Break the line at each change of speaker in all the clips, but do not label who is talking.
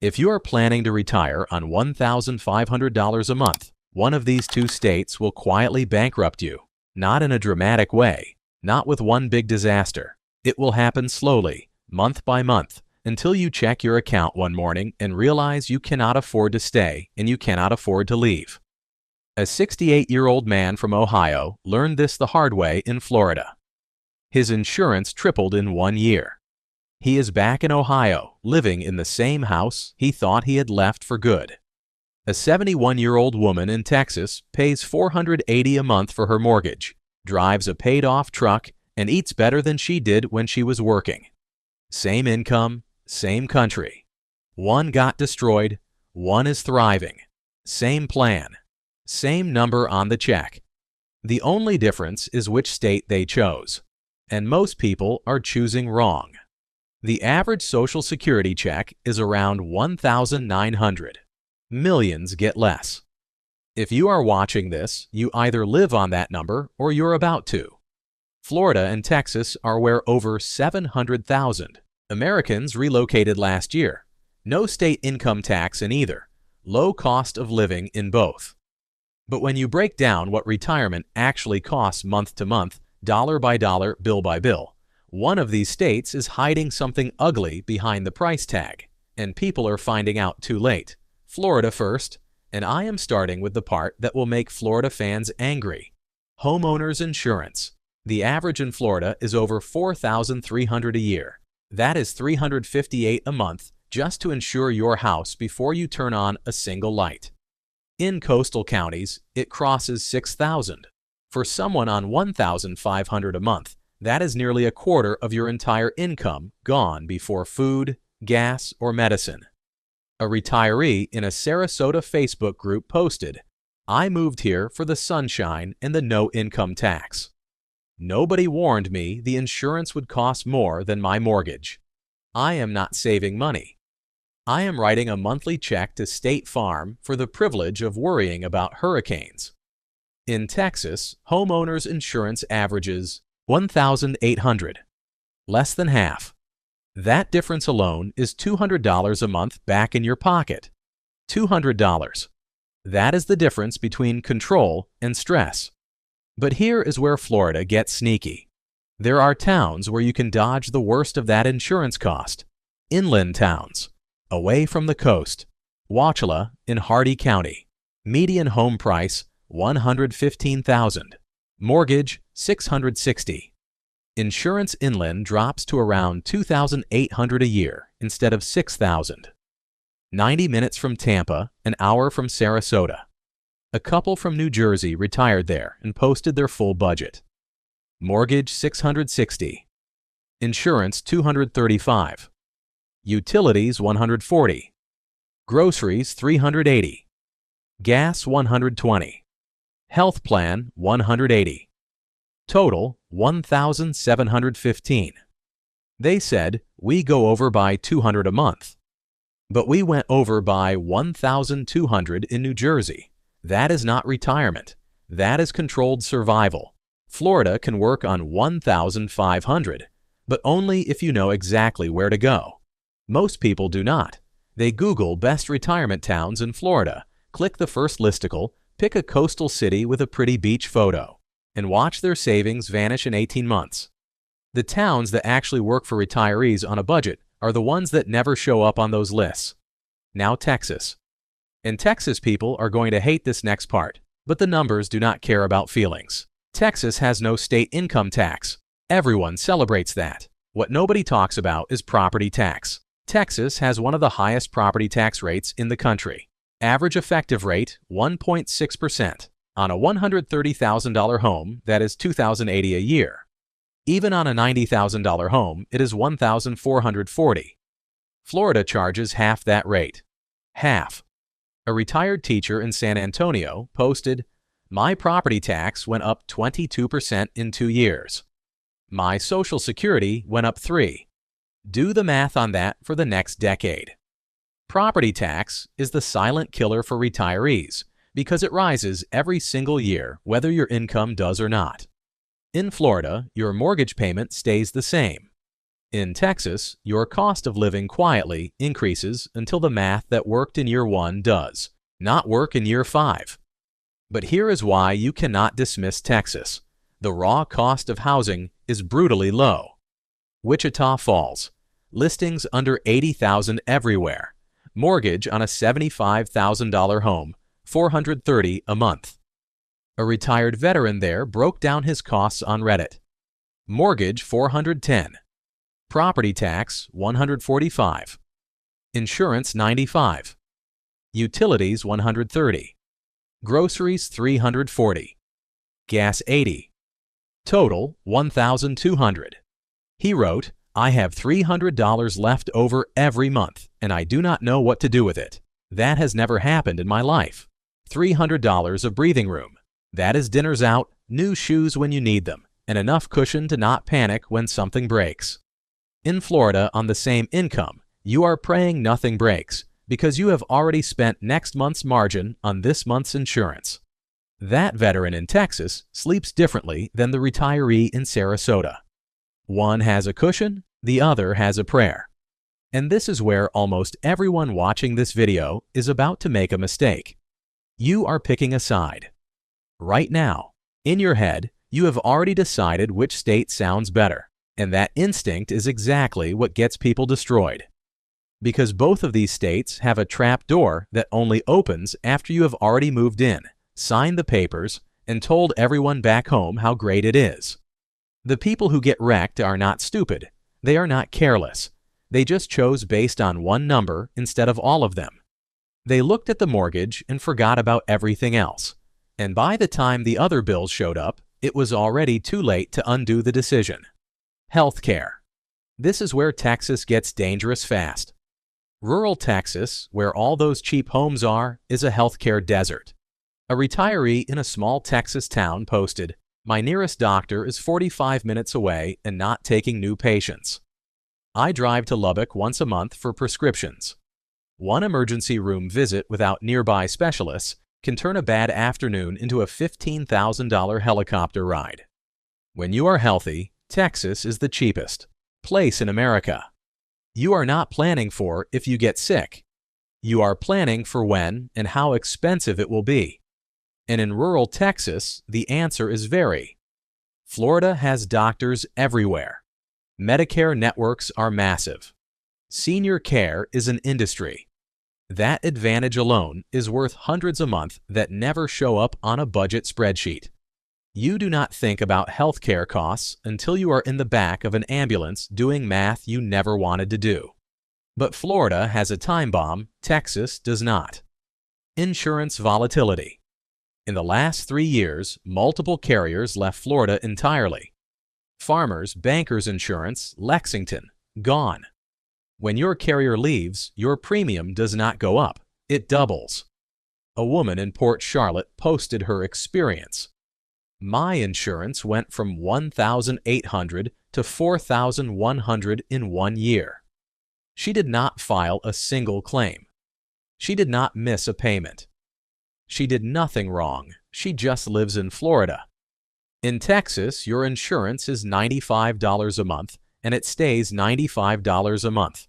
If you are planning to retire on $1,500 a month, one of these two states will quietly bankrupt you. Not in a dramatic way, not with one big disaster. It will happen slowly, month by month, until you check your account one morning and realize you cannot afford to stay and you cannot afford to leave. A 68-year-old man from Ohio learned this the hard way in Florida. His insurance tripled in 1 year. He is back in Ohio, living in the same house he thought he had left for good. A 71-year-old woman in Texas pays $480 a month for her mortgage, drives a paid-off truck, and eats better than she did when she was working. Same income, same country. One got destroyed, one is thriving. Same plan, same number on the check. The only difference is which state they chose, and most people are choosing wrong. The average Social Security check is around $1,900. Millions get less. If you are watching this, you either live on that number or you're about to. Florida and Texas are where over 700,000 Americans relocated last year. No state income tax in either. Low cost of living in both. But when you break down what retirement actually costs month to month, dollar by dollar, bill by bill, one of these states is hiding something ugly behind the price tag, and people are finding out too late. Florida first, and I am starting with the part that will make Florida fans angry. Homeowners insurance. The average in Florida is over $4,300 a year. That is $358 a month just to insure your house before you turn on a single light. In coastal counties, it crosses $6,000. For someone on $1,500 a month, that is nearly a quarter of your entire income gone before food, gas, or medicine. A retiree in a Sarasota Facebook group posted, "I moved here for the sunshine and the no income tax. Nobody warned me the insurance would cost more than my mortgage. I am not saving money. I am writing a monthly check to State Farm for the privilege of worrying about hurricanes." In Texas, homeowners insurance averages $1,800, less than half. That difference alone is $200 a month back in your pocket. $200. That is the difference between control and stress. But here is where Florida gets sneaky. There are towns where you can dodge the worst of that insurance cost. Inland towns, away from the coast. Wauchula in Hardee County. Median home price $115,000. Mortgage $660. Insurance inland drops to around $2,800 a year instead of $6,000. 90 minutes from Tampa, an hour from Sarasota. A couple from New Jersey retired there and posted their full budget. Mortgage $660. Insurance $235. Utilities $140. Groceries $380. Gas $120. Health plan $180. Total $1,715. They said, "We go over by $200 a month." But we went over by $1,200 in New Jersey. That is not retirement. That is controlled survival. Florida can work on $1,500, but only if you know exactly where to go. Most people do not. They Google best retirement towns in Florida, click the first listicle, pick a coastal city with a pretty beach photo, and watch their savings vanish in 18 months. The towns that actually work for retirees on a budget are the ones that never show up on those lists. Now Texas. And Texas people are going to hate this next part, but the numbers do not care about feelings. Texas has no state income tax. Everyone celebrates that. What nobody talks about is property tax. Texas has one of the highest property tax rates in the country. Average effective rate 1.6%. On a $130,000 home, that is $2,080 a year. Even on a $90,000 home, it is $1,440. Florida charges half that rate. Half. A retired teacher in San Antonio posted, "My property tax went up 22% in 2 years. My Social Security went up 3. Do the math on that for the next decade." Property tax is the silent killer for retirees because it rises every single year whether your income does or not. In Florida, your mortgage payment stays the same. In Texas, your cost of living quietly increases until the math that worked in year 1 does not work in year 5. But here is why you cannot dismiss Texas. The raw cost of housing is brutally low. Wichita Falls. Listings under $80,000 everywhere. Mortgage on a $75,000 home, $430 a month. A retired veteran there broke down his costs on Reddit. Mortgage $410. Property tax $145. Insurance $95. Utilities $130. Groceries $340. Gas $80. Total $1,200. He wrote, "I have $300 left over every month, and I do not know what to do with it. That has never happened in my life. $300 of breathing room. That is dinners out, new shoes when you need them, and enough cushion to not panic when something breaks." In Florida, on the same income, you are praying nothing breaks because you have already spent next month's margin on this month's insurance. That veteran in Texas sleeps differently than the retiree in Sarasota. One has a cushion, the other has a prayer. And this is where almost everyone watching this video is about to make a mistake. You are picking a side. Right now, in your head, you have already decided which state sounds better, and that instinct is exactly what gets people destroyed. Because both of these states have a trap door that only opens after you have already moved in, signed the papers, and told everyone back home how great it is. The people who get wrecked are not stupid. They are not careless. They just chose based on one number instead of all of them. They looked at the mortgage and forgot about everything else. And by the time the other bills showed up, it was already too late to undo the decision. Healthcare. This is where Texas gets dangerous fast. Rural Texas, where all those cheap homes are, is a healthcare desert. A retiree in a small Texas town posted, "My nearest doctor is 45 minutes away and not taking new patients. I drive to Lubbock once a month for prescriptions." One emergency room visit without nearby specialists can turn a bad afternoon into a $15,000 helicopter ride. When you are healthy, Texas is the cheapest place in America. You are not planning for if you get sick. You are planning for when and how expensive it will be. And in rural Texas, the answer is very. Florida has doctors everywhere. Medicare networks are massive. Senior care is an industry. That advantage alone is worth hundreds a month that never show up on a budget spreadsheet. You do not think about healthcare costs until you are in the back of an ambulance doing math you never wanted to do. But Florida has a time bomb, Texas does not. Insurance volatility. In the last 3 years, multiple carriers left Florida entirely. Farmers, Bankers Insurance, Lexington, gone. When your carrier leaves, your premium does not go up, it doubles. A woman in Port Charlotte posted her experience. "My insurance went from $1,800 to $4,100 in 1 year." She did not file a single claim. She did not miss a payment. She did nothing wrong. She just lives in Florida. In Texas, your insurance is $95 a month, and it stays $95 a month.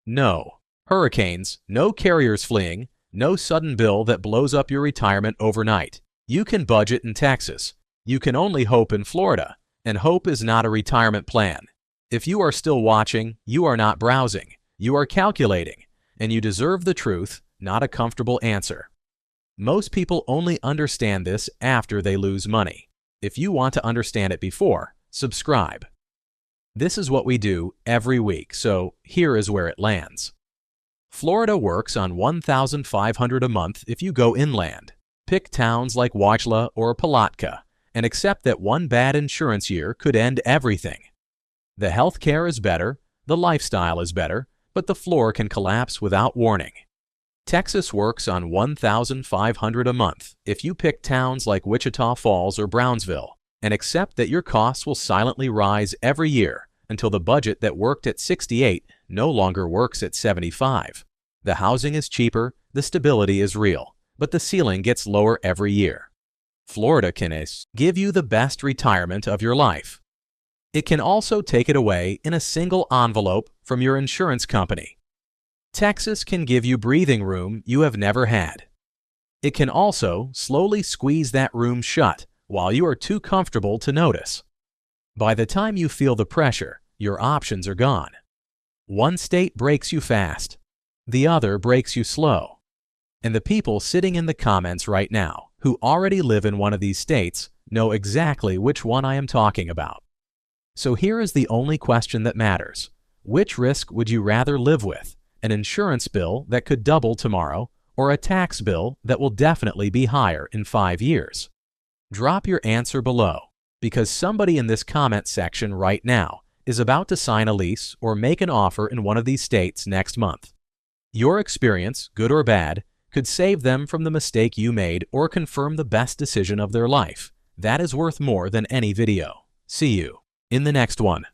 No hurricanes, no carriers fleeing, no sudden bill that blows up your retirement overnight. You can budget in Texas. You can only hope in Florida, and hope is not a retirement plan. If you are still watching, you are not browsing. You are calculating, and you deserve the truth, not a comfortable answer. Most people only understand this after they lose money. If you want to understand it before, subscribe. This is what we do every week, so here is where it lands. Florida works on $1,500 a month if you go inland. Pick towns like Wauchula or Palatka, and accept that one bad insurance year could end everything. The health care is better, the lifestyle is better, but the floor can collapse without warning. Texas works on $1,500 a month if you pick towns like Wichita Falls or Brownsville, and accept that your costs will silently rise every year until the budget that worked at 68 no longer works at 75. The housing is cheaper, the stability is real, but the ceiling gets lower every year. Florida can give you the best retirement of your life. It can also take it away in a single envelope from your insurance company. Texas can give you breathing room you have never had. It can also slowly squeeze that room shut while you are too comfortable to notice. By the time you feel the pressure, your options are gone. One state breaks you fast. The other breaks you slow. And the people sitting in the comments right now who already live in one of these states know exactly which one I am talking about. So here is the only question that matters. Which risk would you rather live with? An insurance bill that could double tomorrow, or a tax bill that will definitely be higher in 5 years? Drop your answer below, because somebody in this comment section right now is about to sign a lease or make an offer in one of these states next month. Your experience, good or bad, could save them from the mistake you made or confirm the best decision of their life. That is worth more than any video. See you in the next one.